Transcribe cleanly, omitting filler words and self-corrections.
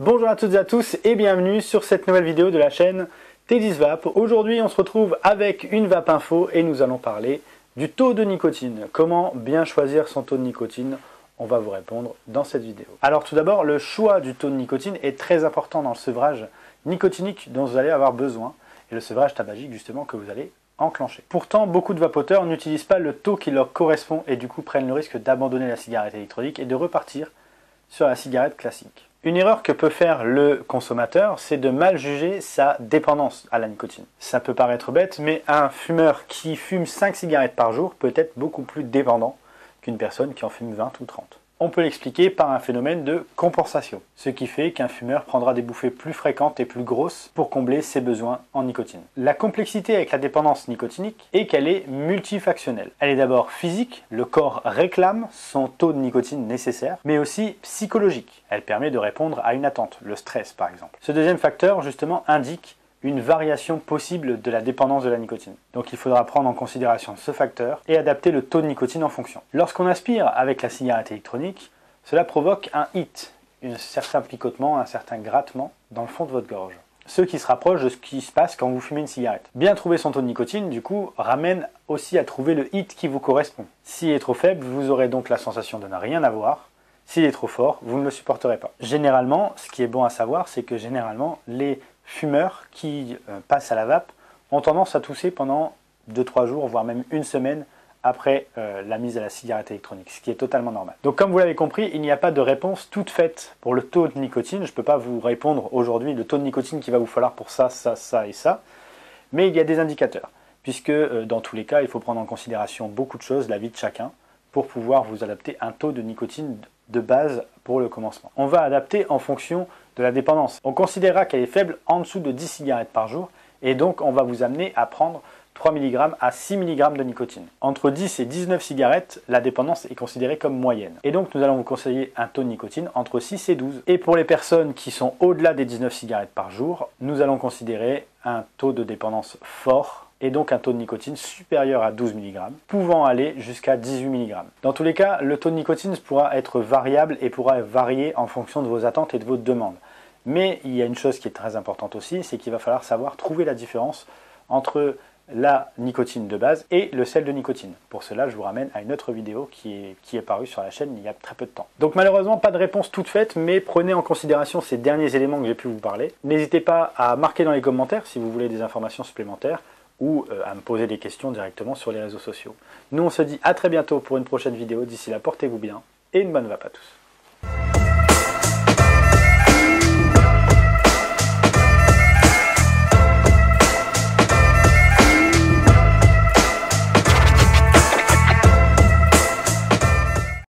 Bonjour à toutes et à tous et bienvenue sur cette nouvelle vidéo de la chaîne T10 Vape. Aujourd'hui on se retrouve avec une vape info et nous allons parler du taux de nicotine. Comment bien choisir son taux de nicotine? On va vous répondre dans cette vidéo. Alors tout d'abord, le choix du taux de nicotine est très important dans le sevrage nicotinique dont vous allez avoir besoin et le sevrage tabagique justement que vous allez enclencher. Pourtant, beaucoup de vapoteurs n'utilisent pas le taux qui leur correspond et du coup prennent le risque d'abandonner la cigarette électronique et de repartir sur la cigarette classique. Une erreur que peut faire le consommateur, c'est de mal juger sa dépendance à la nicotine. Ça peut paraître bête, mais un fumeur qui fume 5 cigarettes par jour peut être beaucoup plus dépendant qu'une personne qui en fume 20 ou 30. On peut l'expliquer par un phénomène de compensation, ce qui fait qu'un fumeur prendra des bouffées plus fréquentes et plus grosses pour combler ses besoins en nicotine. La complexité avec la dépendance nicotinique est qu'elle est multifactionnelle. Elle est d'abord physique, le corps réclame son taux de nicotine nécessaire, mais aussi psychologique. Elle permet de répondre à une attente, le stress par exemple. Ce deuxième facteur justement indique une variation possible de la dépendance de la nicotine. Donc il faudra prendre en considération ce facteur et adapter le taux de nicotine en fonction. Lorsqu'on aspire avec la cigarette électronique, cela provoque un hit, un certain picotement, un certain grattement dans le fond de votre gorge. Ce qui se rapproche de ce qui se passe quand vous fumez une cigarette. Bien trouver son taux de nicotine, du coup, ramène aussi à trouver le hit qui vous correspond. S'il est trop faible, vous aurez donc la sensation de ne rien avoir. S'il est trop fort, vous ne le supporterez pas. Généralement, ce qui est bon à savoir, c'est que généralement, les fumeurs qui passent à la vape ont tendance à tousser pendant 2-3 jours, voire même une semaine après la mise à la cigarette électronique, ce qui est totalement normal. Donc comme vous l'avez compris, il n'y a pas de réponse toute faite pour le taux de nicotine. Je ne peux pas vous répondre aujourd'hui le taux de nicotine qu'il va vous falloir pour ça, ça, ça et ça, mais il y a des indicateurs, puisque dans tous les cas, il faut prendre en considération beaucoup de choses, la vie de chacun, pour pouvoir vous adapter un taux de nicotine de base pour le commencement. On va adapter en fonction de la dépendance. On considérera qu'elle est faible en dessous de 10 cigarettes par jour et donc on va vous amener à prendre 3 mg à 6 mg de nicotine. Entre 10 et 19 cigarettes, la dépendance est considérée comme moyenne. Et donc nous allons vous conseiller un taux de nicotine entre 6 et 12. Et pour les personnes qui sont au-delà des 19 cigarettes par jour, nous allons considérer un taux de dépendance fort et donc un taux de nicotine supérieur à 12 mg, pouvant aller jusqu'à 18 mg. Dans tous les cas, le taux de nicotine pourra être variable et pourra varier en fonction de vos attentes et de vos demandes. Mais il y a une chose qui est très importante aussi, c'est qu'il va falloir savoir trouver la différence entre la nicotine de base et le sel de nicotine. Pour cela, je vous ramène à une autre vidéo qui est parue sur la chaîne il y a très peu de temps. Donc malheureusement, pas de réponse toute faite, mais prenez en considération ces derniers éléments que j'ai pu vous parler. N'hésitez pas à marquer dans les commentaires si vous voulez des informations supplémentaires ou à me poser des questions directement sur les réseaux sociaux. Nous on se dit à très bientôt pour une prochaine vidéo. D'ici là, portez-vous bien et une bonne vape à tous.